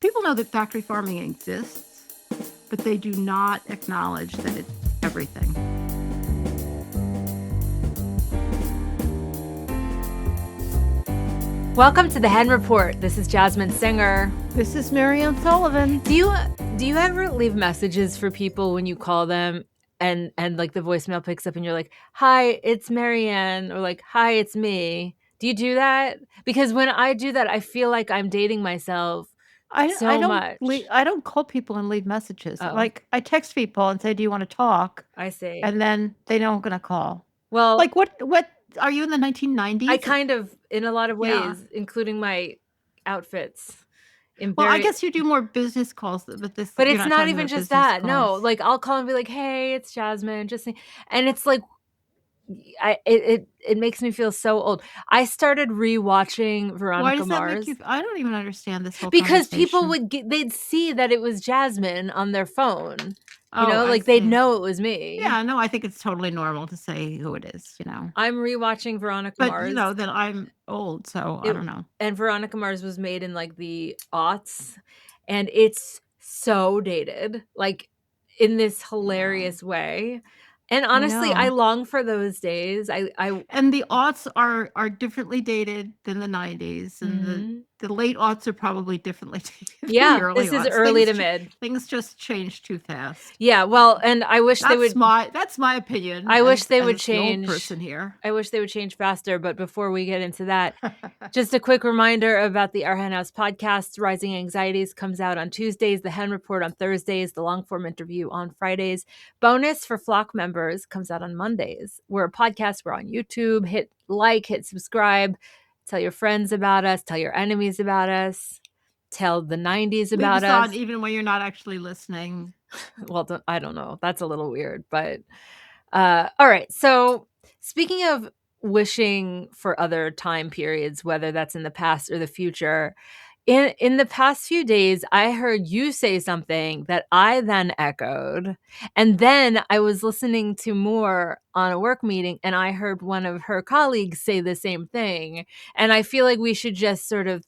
People know that factory farming exists, but they do not acknowledge that it's everything. Welcome to the Hen Report. This is Jasmin Singer. This is Mariann Sullivan. Do you ever leave messages for people when you call them and like the voicemail picks up and you're like, "Hi, it's Mariann," or like, "Hi, it's me." Do you do that? Because when I do that, I feel like I'm dating myself so much. I don't call people and leave messages. Oh. Like, I text people and say, "Do you want to talk?" I see. And then they know I'm going to call. Well, Like, what are you in the 1990s? I kind of, in a lot of ways, Yeah. including my outfits. Well, I guess you do more business calls, but But you're it's not talking even about just business that. No, calls. like I'll call and be like, "Hey, it's Jasmin," and it's like, it makes me feel so old. I started rewatching Why Veronica does that Mars make you? I don't even understand this whole because people conversation. they'd see that it was Jasmin on their phone. You Oh, know, I like they'd see. know it was me. Yeah, no, I think it's totally normal to say who it is, I'm rewatching Veronica But, Mars. that I'm old, so I don't know. And Veronica Mars was made in like the aughts, and it's so dated, like in this hilarious way. And honestly, I know. long for those days. And the aughts are differently dated than the 90s, and the late aughts are probably differently dated than the Yeah, early this is aughts. early to mid. Things just change too fast. Yeah, well, and I wish they would. That's my opinion. I wish they would as the old change. person here. I wish they would change faster. But before we get into that, just a quick reminder about the Our Hen House podcast. Rising Anxieties comes out on Tuesdays. The Hen Report on Thursdays. The long form interview on Fridays. Bonus for Flock members comes out on Mondays. We're a podcast. We're on YouTube. Hit like, hit subscribe. Tell your friends about us. Tell your enemies about us. Tell the 90s about Leave us us. on even when you're not actually listening. Well, I don't know. That's a little weird, but all right. So speaking of wishing for other time periods, whether that's in the past or the future, in the past few days, I heard you say something that I then echoed. And then I was listening to more on a work meeting, and I heard one of her colleagues say the same thing. And I feel like we should just sort of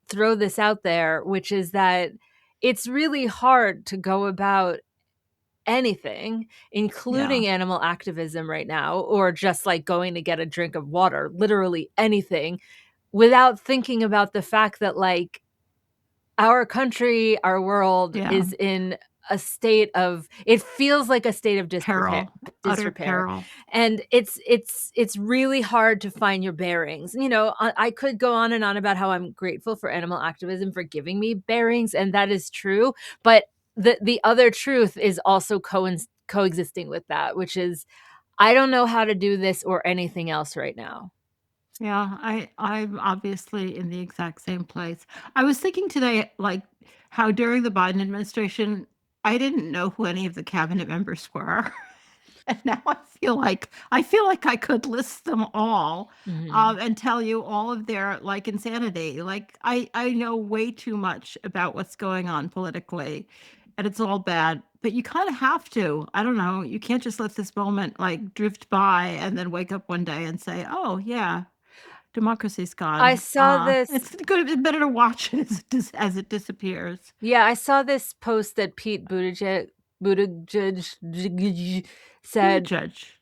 throw this out there, which is that it's really hard to go about anything, including animal activism right now, or just like going to get a drink of water, literally anything, without thinking about the fact that like our country, our world is in a state of, it feels like a state of disrepair. Utter peril. And it's really hard to find your bearings. You know, I could go on and on about how I'm grateful for animal activism for giving me bearings, and that is true. But the other truth is also coexisting with that, which is I don't know how to do this or anything else right now. Yeah, I'm obviously in the exact same place. I was thinking today, like, how during the Biden administration, I didn't know who any of the cabinet members were. And now I feel like I could list them all, and tell you all of their, like, insanity. Like, I know way too much about what's going on politically, and it's all bad, but you kinda have to. I don't know, you can't just let this moment, like, drift by and then wake up one day and say, "Oh, yeah, democracy's gone." I saw this. It's better to watch it as it disappears. Yeah, I saw this post that Pete said.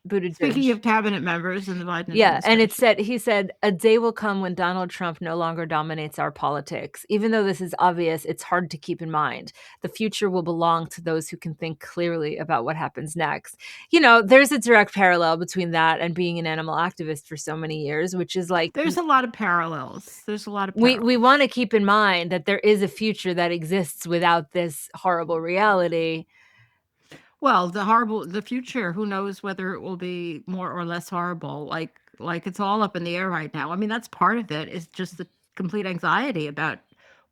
Buttigieg. Speaking of cabinet members in the Biden Yeah, and administration. he said, "A day will come when Donald Trump no longer dominates our politics. Even though this is obvious, it's hard to keep in mind. The future will belong to those who can think clearly about what happens next." You know, there's a direct parallel between that and being an animal activist for so many years, which is like There's a lot of parallels. we want to keep in mind that there is a future that exists without this horrible reality. Well, the future, who knows whether it will be more or less horrible, like it's all up in the air right now. I mean, that's part of it, is just the complete anxiety about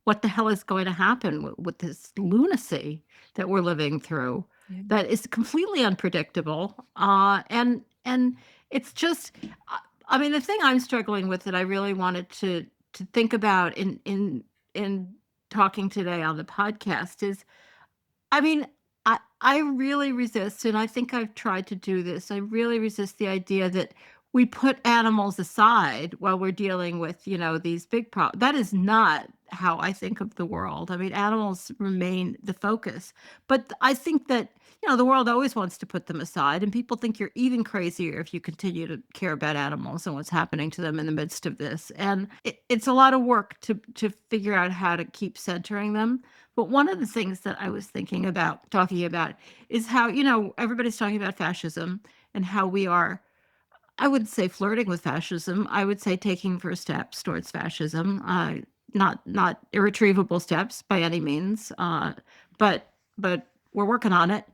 what the hell is going to happen with this lunacy that we're living through that is completely unpredictable. And it's just, I mean, the thing I'm struggling with that I really wanted to think about in talking today on the podcast is, I mean, I really resist, and I think I've tried to do this. I really resist the idea that we put animals aside while we're dealing with, these big problems. That is not how I think of the world. I mean, animals remain the focus, but I think that, the world always wants to put them aside, and people think you're even crazier if you continue to care about animals and what's happening to them in the midst of this. And it's a lot of work to figure out how to keep centering them. But one of the things that I was thinking about talking about is how, everybody's talking about fascism and how we are, I would say, flirting with fascism. I would say taking first steps towards fascism. Not irretrievable steps by any means, but we're working on it.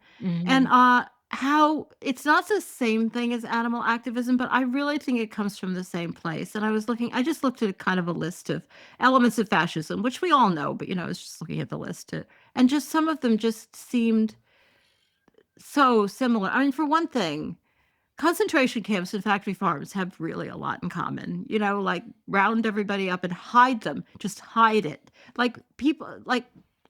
And Mhm. how it's not the same thing as animal activism, but I really think it comes from the same place. And I just looked at kind of a list of elements of fascism, which we all know, but I was just looking at the list and just some of them just seemed so similar. I mean, for one thing, concentration camps and factory farms have really a lot in common. Like round everybody up and hide them, just hide it. Like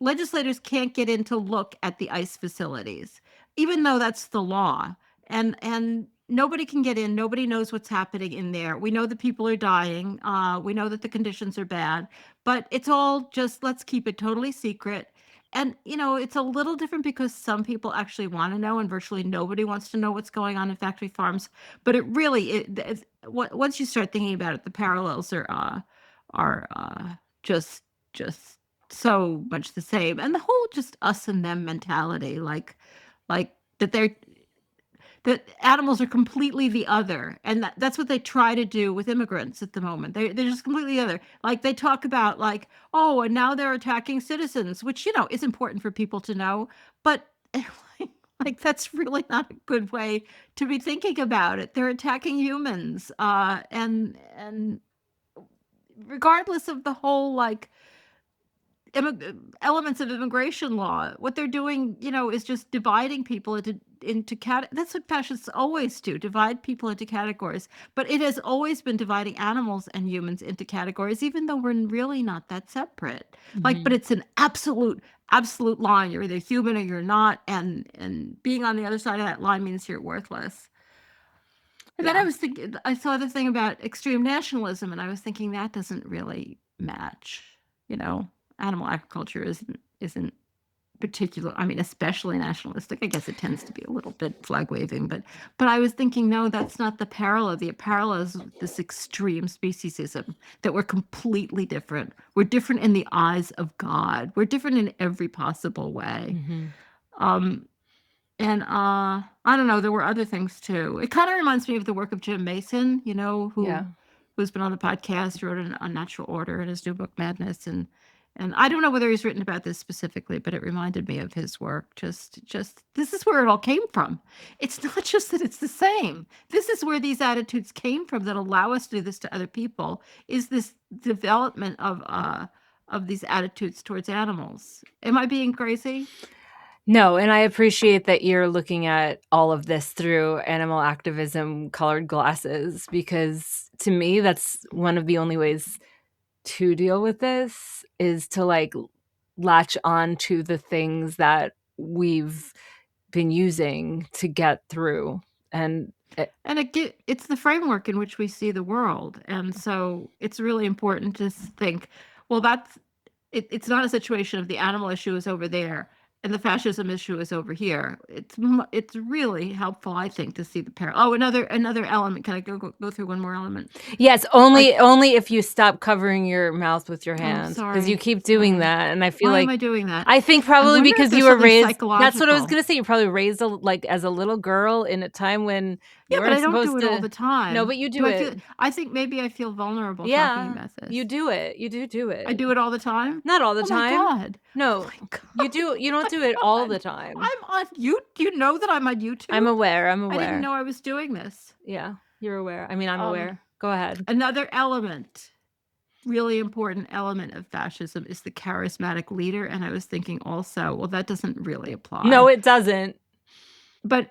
legislators can't get in to look at the ICE facilities, even though that's the law. And nobody can get in. Nobody knows what's happening in there. We know that people are dying. We know that the conditions are bad, but it's all just let's keep it totally secret. And it's a little different because some people actually want to know, and virtually nobody wants to know what's going on in factory farms. But once you start thinking about it, the parallels are just so much the same, and the whole just us and them mentality, like that animals are completely the other, and that's what they try to do with immigrants at the moment. They're just completely the other. Like they talk about like, oh, and now they're attacking citizens, which is important for people to know, but like that's really not a good way to be thinking about it. They're attacking humans, and regardless of the whole like elements of immigration law. What they're doing, is just dividing people into that's what fascists always do, divide people into categories. But it has always been dividing animals and humans into categories, even though we're really not that separate. But Mhm. it's an absolute line. You're either human or you're not, and being on the other side of that line means you're worthless. And then Yeah. I was thinking, I saw the thing about extreme nationalism, and I was thinking that doesn't really match. You know, animal agriculture isn't particular. I mean, especially nationalistic. I guess it tends to be a little bit flag waving, but I was thinking, no, that's not the parallel. The parallel is this extreme speciesism that we're completely different. We're different in the eyes of God. We're different in every possible way. Mhm. Um, and I don't know, there were other things too. It kind of reminds me of the work of Jim Mason, Yeah. who's been on the podcast, wrote an Unnatural Order in his new book Madness, and I don't know whether he's written about this specifically, but it reminded me of his work. Just this is where it all came from. It's not just that it's the same. This is where these attitudes came from that allow us to do this to other people. Is this development of these attitudes towards animals? Am I being crazy? No, and I appreciate that you're looking at all of this through animal activism colored glasses, because to me, that's one of the only ways to deal with this is to like latch on to the things that we've been using to get through. And And it's the framework in which we see the world. And so it's really important to think, well, it's not a situation of the animal issue is over there and the fascism issue is over here. It's really helpful, I think, to see the parallel. Oh, another element. Can I go through one more element? yes, Like, only if you stop covering your mouth with your oh, hands, because you sorry, keep doing sorry. that, and I feel Why am like I doing that? I think I probably wonder if because you there's were something raised that's what I was psychological. gonna say, you're probably raised like as a little girl in a time when Yeah, you but I weren't don't do supposed it all to. the No, time. but you Do do I it. feel? I think maybe I feel vulnerable talking Yeah, about you this. do it. You do I it. do it all the time? Not all the Oh my time. god. Oh No, my god. you do you don't Oh do it my all god. the time. I'm on you Do you know that I'm on YouTube? I'm aware, I'm I didn't aware. know I was doing this. Yeah, you're aware. I mean, I'm Um, aware. Go ahead. Another element, really important element of fascism is the charismatic leader, and I was thinking also, well, that doesn't really No, apply. it doesn't. But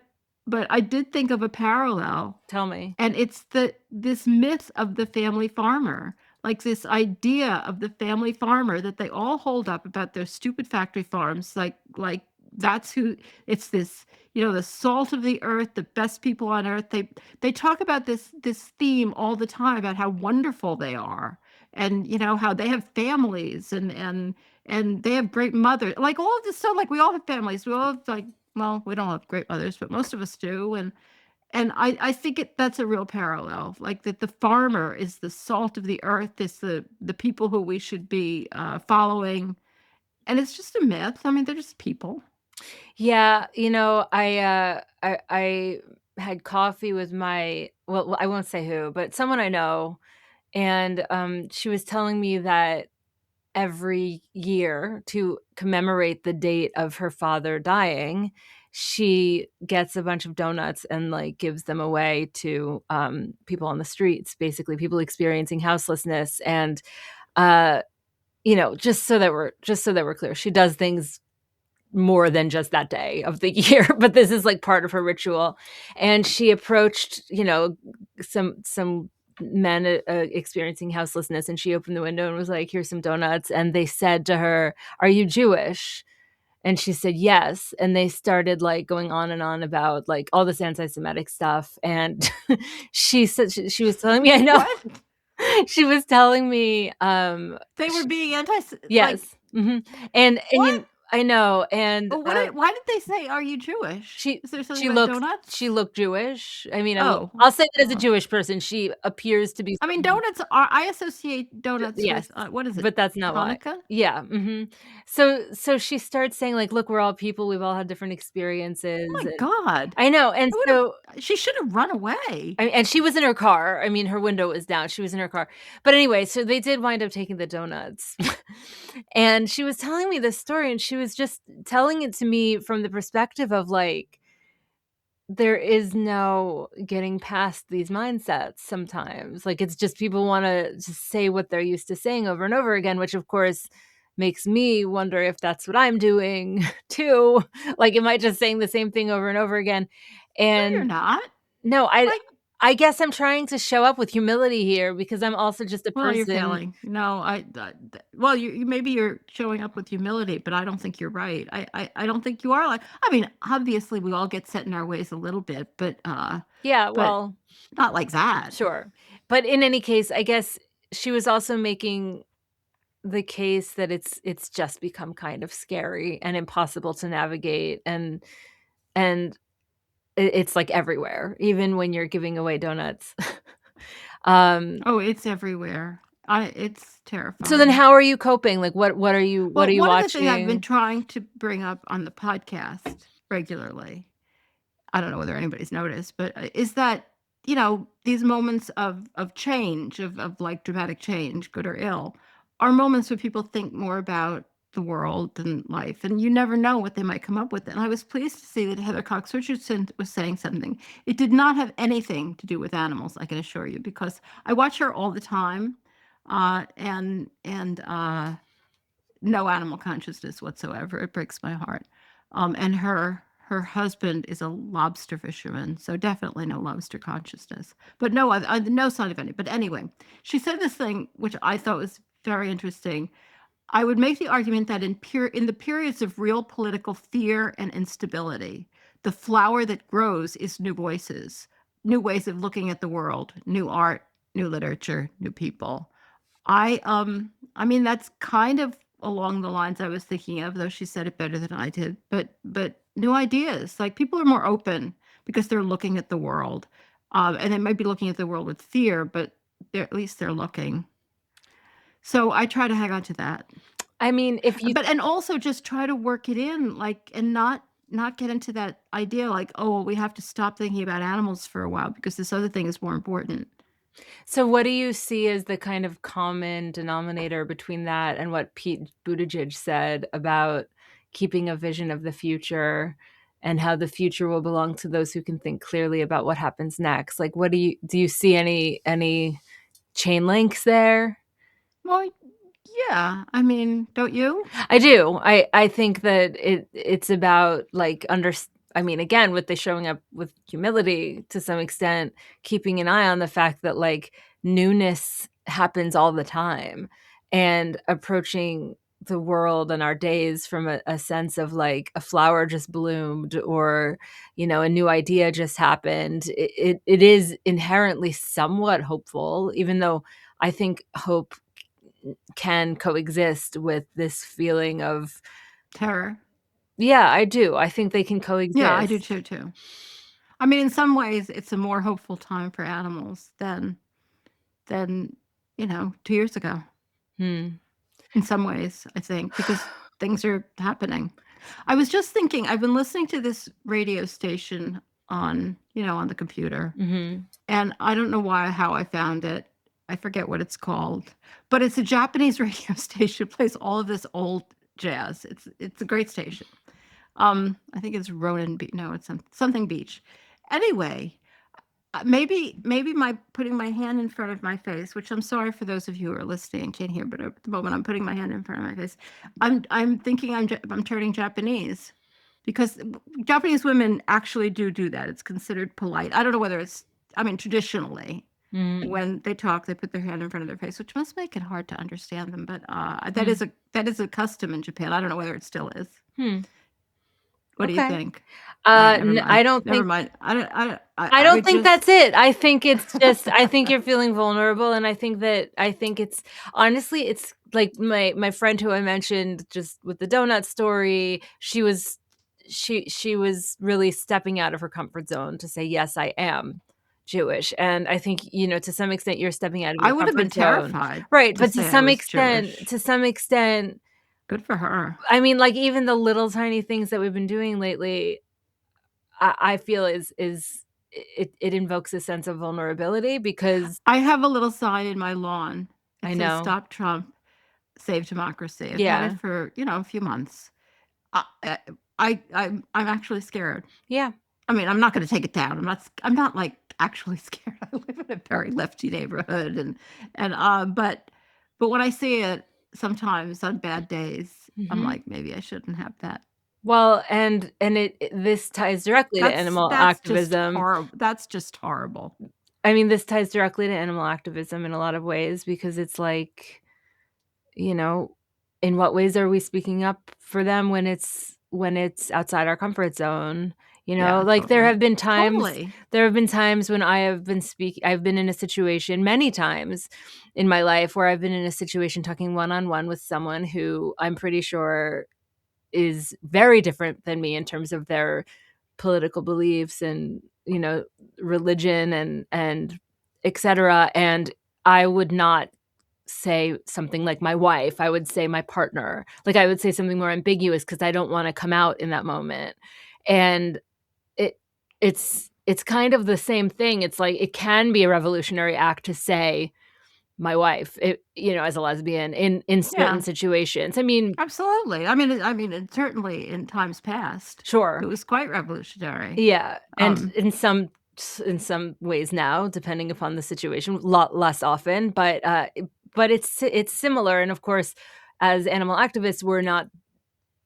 I did think of a parallel. Tell me. And it's this myth of the family farmer, like this idea of the family farmer that they all hold up about their stupid factory farms, like that's who it's this, the salt of the earth, the best people on earth. They talk about this theme all the time about how wonderful they are. and how they have families, and they have great mothers, like all of this stuff. Like we all have families, we all have, like, well, we don't have great mothers, but most of us do. And I think that's a real parallel, like that the farmer is the salt of the earth, is the people who we should be following. And it's just a myth. I mean, they're just people. Yeah, I had coffee with well, I won't say who, but someone I know, and she was telling me that every year to commemorate the date of her father dying, she gets a bunch of donuts and like gives them away to people on the streets, basically people experiencing houselessness. And uh, just so that we're clear, she does things more than just that day of the year, but this is like part of her ritual. And she approached, some men experiencing houselessness, and she opened the window and was like, "Here's some donuts." And they said to her, "Are you Jewish?" And she said, "Yes." And they started like going on and on about like all this anti-Semitic stuff. And she said she was telling me, I know, What? she was telling me, They were being like, yes, and what? I know, and Well, why did they say, "Are you Jewish?" She Is there something she about looks she donuts? looked Jewish. I mean, Oh, I'll say that as a uh, Jewish person, she appears to be I mean, someone. donuts are, I associate donuts Yes, with, what is it? but that's not why. Hanukkah? Yeah, So she starts saying like, "Look, we're all people, we've all had different Oh experiences," my and god. I know, and I would so have She should have run away. and she was in her car. I mean, her window was down, she was in her car. But anyway, so they did wind up taking the donuts. And she was telling me this story, and she was just telling it to me from the perspective of like, there is no getting past these mindsets sometimes. Like, it's just people wanna just say what they're used to saying over and over again, which, of course, makes me wonder if that's what I'm doing too. Like, am I just saying the same thing over and over again? No, you're And not. no, I Like, I guess I'm trying to show up with humility here because I'm also just a well, you're person. failing. No, well, maybe you're showing up with humility, but I don't think you're right. I don't think you are, like, I mean, obviously we all get set in our ways a little bit, Yeah, but well, not like that. sure. But in any case, I guess she was also making the case that it's just become kind of scary and impossible to navigate, and it's, like, everywhere, even when you're giving away donuts. Um, Oh, it's everywhere. It's so then terrifying. how are you coping? Like, what are Well, you one of the things I've been watching? trying to bring up on the podcast regularly, I don't know whether anybody's noticed, but is that, these moments of change, of like dramatic change, good or ill, are moments where people think more about the world and life, and you never know what they might come up with. And I was pleased to see that Heather Cox Richardson was saying something. It did not have anything to do with animals, I can assure you, because I watch her all the time, and no animal consciousness whatsoever. It breaks my heart. And her husband is a lobster fisherman, so definitely no lobster consciousness. But no, no sign of any. But anyway, she said this thing which I thought was very interesting. I would make the argument that in the periods of real political fear and instability, the flower that grows is new voices, new ways of looking at the world, new art, new literature, new people. I mean, that's kind of along the lines I was thinking of, though she said it better than I did. But new ideas, like people are more open because they're looking at the world, and they might be looking at the world with fear, but at least they're looking. So I try to hang on to that, I mean, if you and also just try to work it in, like, and not get into that idea like, oh, well, we have to stop thinking about animals for a while because this other thing is more important. so what do you see as the kind of common denominator between that and what Pete Buttigieg said about keeping a vision of the future and how the future will belong to those who can think clearly about what happens next? Like, what do you see any chain links there? Well, yeah. I mean, don't you? I do. I think that it's about like I mean, again, with the showing up with humility to some extent, keeping an eye on the fact that like newness happens all the time, and approaching the world and our days from a sense of like a flower just bloomed, or a new idea just happened. It is inherently somewhat hopeful, even though I think hope can coexist with this feeling of, Terror. yeah, I do. I think they can Yeah, I do coexist. too. I mean, in some ways, it's a more hopeful time for animals than 2 years ago. Hmm. In some ways, I think, because things are happening. I was just thinking, I've been listening to this radio station on the computer, Hmm. and I don't know how I found it. I forget what it's called, but it's a Japanese radio station. It plays all of this old jazz. It's a great station. I think it's Ronan Beach. No, it's something Beach. Anyway, maybe my putting my hand in front of my face, which I'm sorry for those of you who are listening and can't hear, but at the moment I'm putting my hand in front of my face. I'm thinking I'm turning Japanese, because Japanese women actually do that. It's considered polite. I don't know whether it's, I mean, traditionally Hmm. when they talk, they put their hand in front of their face, which must make it hard to understand them. But Hmm. that is a custom in Japan. I don't know whether it still is. Hmm. What do you Okay. think? All right, never mind. I don't Never think mind. I I don't would think just that's it. I think it's just I think you're feeling vulnerable, and I think it's honestly, it's like my friend who I mentioned just with the donut story, she was really stepping out of her comfort zone to say, "Yes, I am Jewish." And I think, to some extent you're stepping out of I your would have been comfort zone. terrified Right, to but say I was Jewish. to some extent, Good for her. I mean, like, even the little tiny things that we've been doing lately, I feel it invokes a sense of vulnerability because I have a little sign in my lawn. I It says know. "Stop Trump, Save Democracy." I've had it Yeah. for, a few months. I I'm actually scared. Yeah. I mean, I'm not gonna take it down. I'm not, like, actually scared. I live in a very lefty neighborhood, but when I see it sometimes on bad days, I'm Mhm. like, "Maybe I shouldn't have that." Well, and this ties directly to animal activism. That's just horrible. I mean, this ties directly to animal activism in a lot of ways because it's like, you know, in what ways are we speaking up for them when it's outside our comfort zone? Yeah, Like totally. Totally. there have been times when I've been in a situation many times in my life where I've been in a situation talking one-on-one with someone who I'm pretty sure is very different than me in terms of their political beliefs and, religion and etc. And I would not say something like my wife, I would say my partner. Like, I would say something more ambiguous because I don't wanna come out in that moment. And it it's kind of the same thing. It's like it can be a revolutionary act to say my wife, as a lesbian in certain Yeah. situations. I mean, Absolutely. And certainly in times past, it sure. was quite revolutionary. Yeah, and Um, in some ways now, depending upon the situation, a lot less often, but it's similar, and of course, as animal activists, we're not,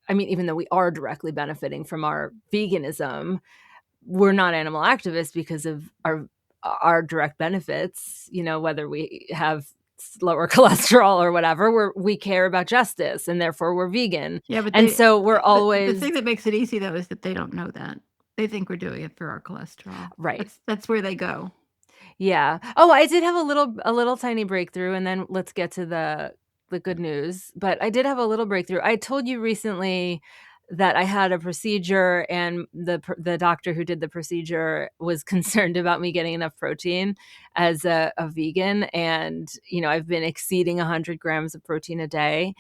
I mean, even though we are directly benefiting from our veganism, we're not animal activists because of our direct benefits, whether we have lower cholesterol or whatever, we care about justice, and therefore we're vegan, yeah, but and so we're the always thing that makes it easy though is that they don't know that. They think we're doing it for our cholesterol. right. That's where they go. Yeah. Oh, I did have a little tiny breakthrough, and then let's get to the good news. But I did have a little breakthrough. I told you recently that I had a procedure, and the doctor who did the procedure was concerned about me getting enough protein as a vegan, and I've been exceeding 100 grams of protein a day,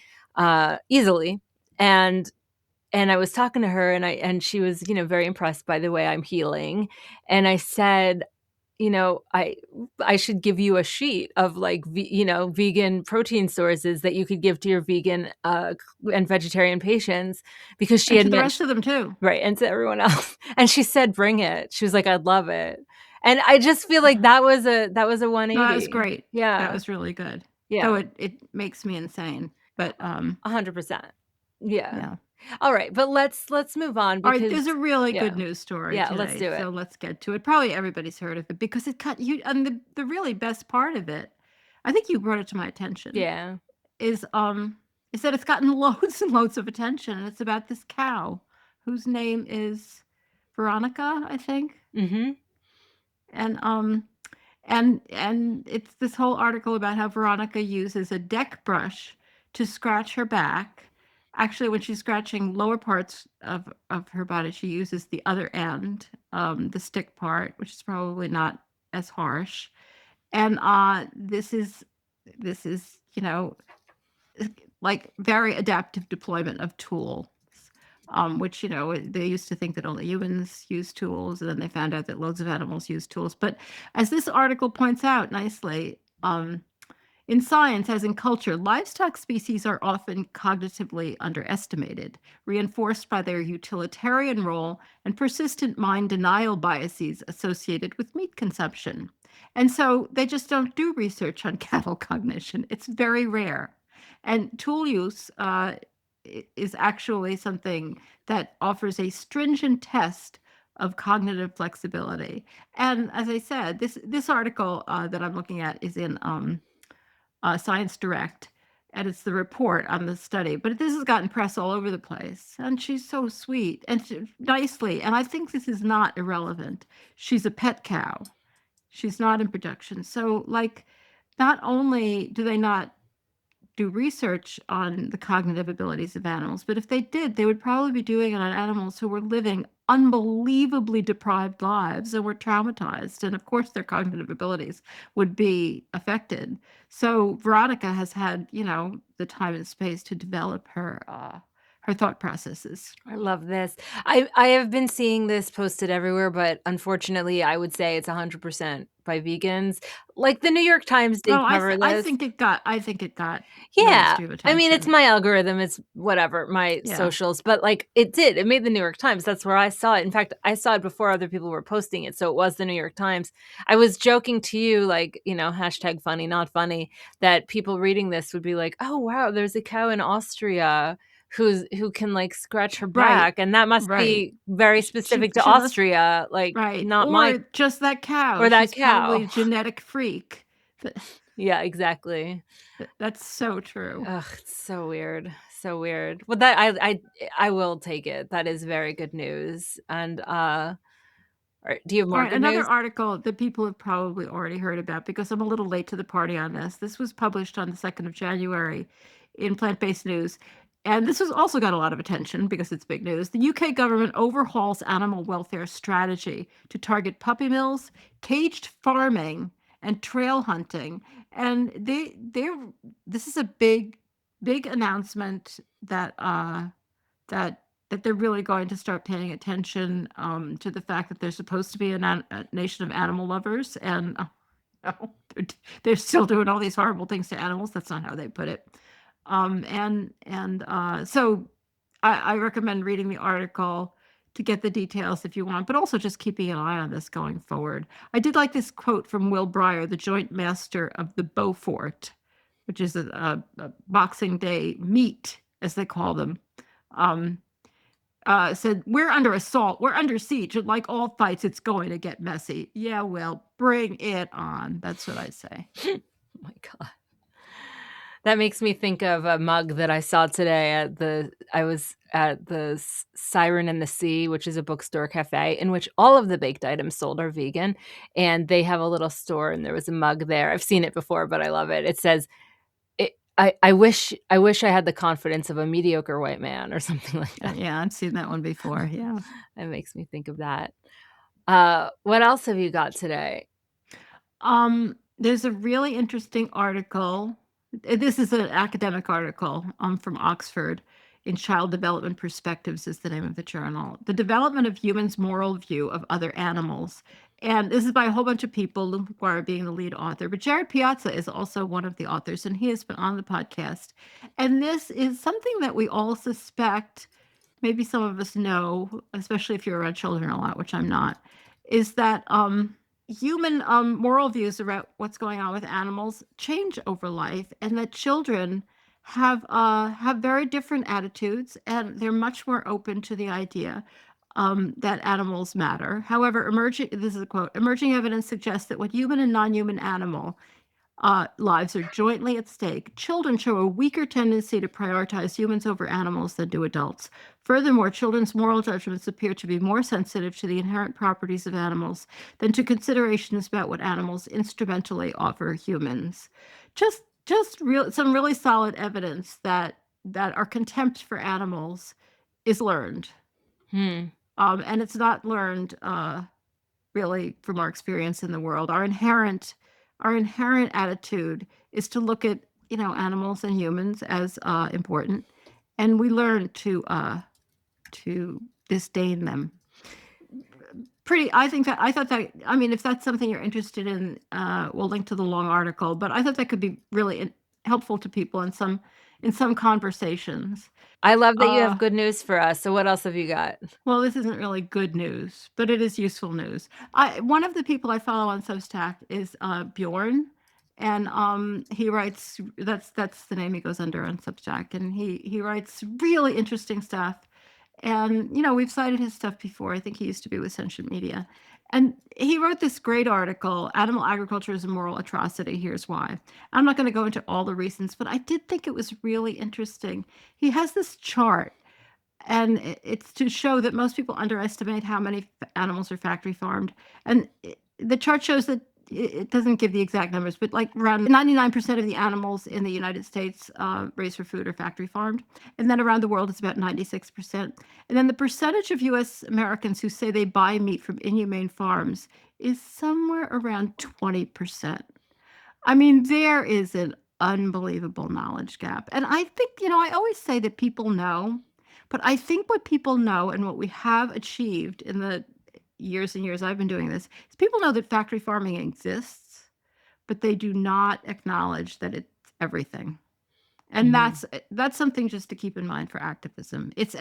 easily, and I was talking to her, and she was very impressed by the way I'm healing, and I said, I should give you a sheet of like vegan protein sources that you could give to your vegan and vegetarian patients because she And had to the mentioned, rest of them too. right, and to everyone else. And she said, "Bring it." She was like, "I'd love it." And I just feel like that was a No, that was 180. great. That Yeah. was really good. Yeah. Though it makes me insane. But 100%. Yeah. yeah. All right, but let's move on All right, because there's a really yeah. good news story Yeah, let's today, do it. so let's get to it. Probably everybody's heard of it because it cut you, and the really best part of it, I think you brought it to my attention, Yeah. is is that it's gotten loads and loads of attention, and it's about this cow whose name is Veronica, I think. Mhm. And And it's this whole article about how Veronica uses a deck brush to scratch her back. Actually, when she's scratching lower parts of her body, she uses the other end, the stick part, which is probably not as harsh. And this is like very adaptive deployment of tools, which they used to think that only humans use tools, and then they found out that loads of animals use tools. But as this article points out nicely, in science, as in culture, livestock species are often cognitively underestimated, reinforced by their utilitarian role and persistent mind denial biases associated with meat consumption. And so they just don't do research on cattle cognition. It's very rare. And tool use is actually something that offers a stringent test of cognitive flexibility. And as I said, this article that I'm looking at is in Science Direct, and it's the report on the study. But this has gotten press all over the place, and she's so sweet and nicely. And I think this is not irrelevant. She's a pet cow. She's not in production. So, like, not only do they not do research on the cognitive abilities of animals, but if they did, they would probably be doing it on animals who were living unbelievably deprived lives and were traumatized. And of course, their cognitive abilities would be affected. So Veronica has had, the time and space to develop her thought processes. I love this. I have been seeing this posted everywhere, but unfortunately, I would say it's 100% by vegans. Like, the New York Times did Oh, cover I this. think it got Yeah. mainstream I mean, it's attention. my algorithm, it's whatever, my Yeah. socials, but, like, it did. It made the New York Times. That's where I saw it. In fact, I saw it before other people were posting it, so it was the New York Times. I was joking to you, like, hashtag funny, not funny, that people reading this would be like, "Oh, wow, there's a cow in Austria who can, like, scratch her Right. back, and that must Right. be very She specific to she must. Austria, like, Right, not my or just that cow. or that She's probably cow." a genetic freak. Th Yeah, exactly. that's so true. Ugh, it's so weird, so weird. Well, that I will take it. That is very good news. And do you have more Alright, good another news? article that people have probably already heard about because I'm a little late to the party on this. This was published on the 2nd of January in Plant-Based News, and this has also got a lot of attention because it's big news. The UK government overhauls animal welfare strategy to target puppy mills, caged farming, and trail hunting. And this is a big announcement that that they're really going to start paying attention to the fact that they're supposed to be a nation of animal lovers, and no, they're still doing all these horrible things to animals. That's not how they put it. So I recommend reading the article to get the details if you want, but also just keeping an eye on this going forward. I did like this quote from Will Breyer, the Joint Master of the Beaufort, which is a Boxing Day meet, as they call them. Um, said, "We're under assault. We're under siege. And like all fights, it's going to get messy." Yeah, well, bring it on. That's what I say. Oh my god. That makes me think of a mug that I saw today I was at the Siren in the Sea, which is a bookstore cafe in which all of the baked items sold are vegan, and they have a little store, and there was a mug there. I've seen it before, but I love it. It says, I wish I had the confidence of a mediocre white man," or something like that. Yeah, I've seen that one before. Yeah. It makes me think of that. What else have you got today? There's a really interesting article. This is an academic article from Oxford in Child Development Perspectives is the name of the journal. The development of humans' moral view of other animals. And this is by a whole bunch of people, Luke McGuire being the lead author. But Jared Piazza is also one of the authors, and he has been on the podcast. And this is something that we all suspect, maybe some of us know, especially if you're around children a lot, which I'm not, is that human moral views about what's going on with animals change over life, and that children have very different attitudes, and they're much more open to the idea that animals matter. However, emerging this is a quote, emerging evidence suggests that what human and non-human animal Lives are jointly at stake. Children show a weaker tendency to prioritize humans over animals than do adults. Furthermore, children's moral judgments appear to be more sensitive to the inherent properties of animals than to considerations about what animals instrumentally offer humans. Some really solid evidence that our contempt for animals is learned, and it's not learned really from our experience in the world. Our inherent attitude is to look at animals and humans as important, and we learn to disdain them. I thought that, I mean, if that's something you're interested in, we'll link to the long article, but I thought that could be really helpful to people in some conversations. I love that you have Uh, good news for us. So what else have you got? well, this isn't really good news, but it is useful news. One of the people I follow on Substack is Bjorn, and he writes, that's the name he goes under on Substack, and he writes really interesting stuff. And we've cited his stuff before. I think he used to be with Sentient Media. And he wrote this great article, Animal Agriculture is a Moral Atrocity. Here's why. I'm not going to go into all the reasons, but I did think it was really interesting. He has this chart, and it's to show that most people underestimate how many animals are factory farmed. And the chart shows that it doesn't give the exact numbers, but like around 99% of the animals in the United States raised for food are factory farmed. And then around the world, it's about 96%. And then the percentage of US Americans who say they buy meat from inhumane farms is somewhere around 20%. I mean, there is an unbelievable knowledge gap. And I think, I always say that people know, but I think what people know and what we have achieved in the years and years I've been doing this is people know that factory farming exists, but they do not acknowledge that it's everything. And that's something just to keep in mind for activism. It's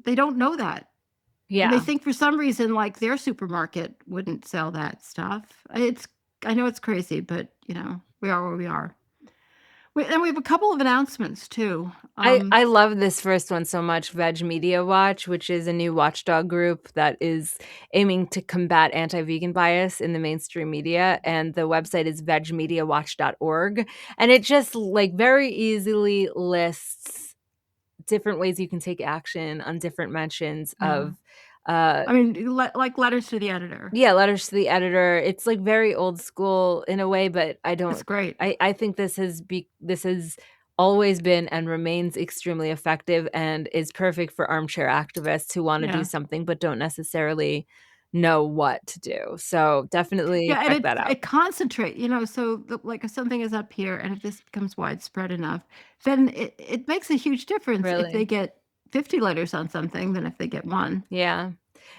they don't know that. And they Yeah. think for some reason like their supermarket wouldn't sell that stuff. I know it's crazy, but we are where we are. And we have a couple of announcements too. I love this first one so much, Veg Media Watch, which is a new watchdog group that is aiming to combat anti-vegan bias in the mainstream media. And the website is vegmediawatch.org. And it just like very easily lists different ways you can take action on different mentions of I mean, like letters to the editor. yeah, letters to the editor. It's like very old school in a way, but It's great. I think this has always been and remains extremely effective and is perfect for armchair activists who want to do Yeah. something but don't necessarily know what to do. So definitely Yeah, and check it that out. it concentrate, so like if something is up here and if this becomes widespread enough, then it makes a huge difference if they Really. get 50 letters on something than if they get one. Yeah.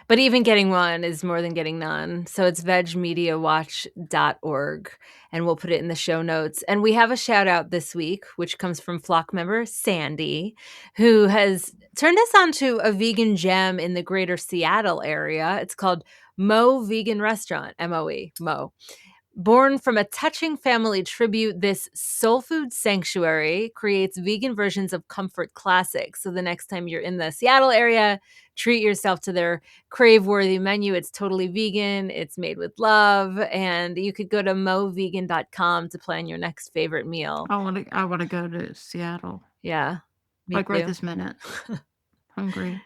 But even getting one is more than getting none. So it's vegmediawatch.org, and we'll put it in the show notes. And we have a shout out this week, which comes from Flock member Sandy, who has turned us on to a vegan gem in the greater Seattle area. It's called Mo Vegan Restaurant, MOE, Mo. Born from a touching family tribute, this soul food sanctuary creates vegan versions of comfort classics. So the next time you're in the Seattle area, treat yourself to their crave-worthy menu. It's totally vegan. It's made with love. And you could go to movegan.com to plan your next favorite meal. I want to go to Seattle, Yeah, me like right too. this minute. Hungry.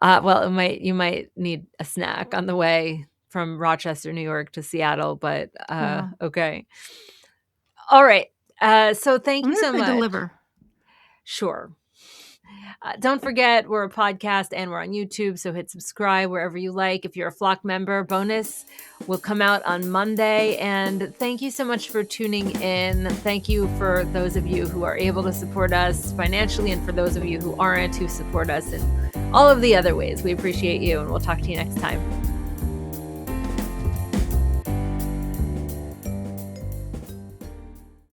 Well, you might need a snack on the way from Rochester, New York to Seattle, but Yeah. okay. All right. So I thank you wonder if so they much. deliver. Sure. Don't forget, we're a podcast and we're on YouTube, so hit subscribe wherever you like. If you're a Flock member, bonus will come out on Monday. And thank you so much for tuning in. Thank you for those of you who are able to support us financially, and for those of you who aren't, who support us in all of the other ways. We appreciate you, and we'll talk to you next time.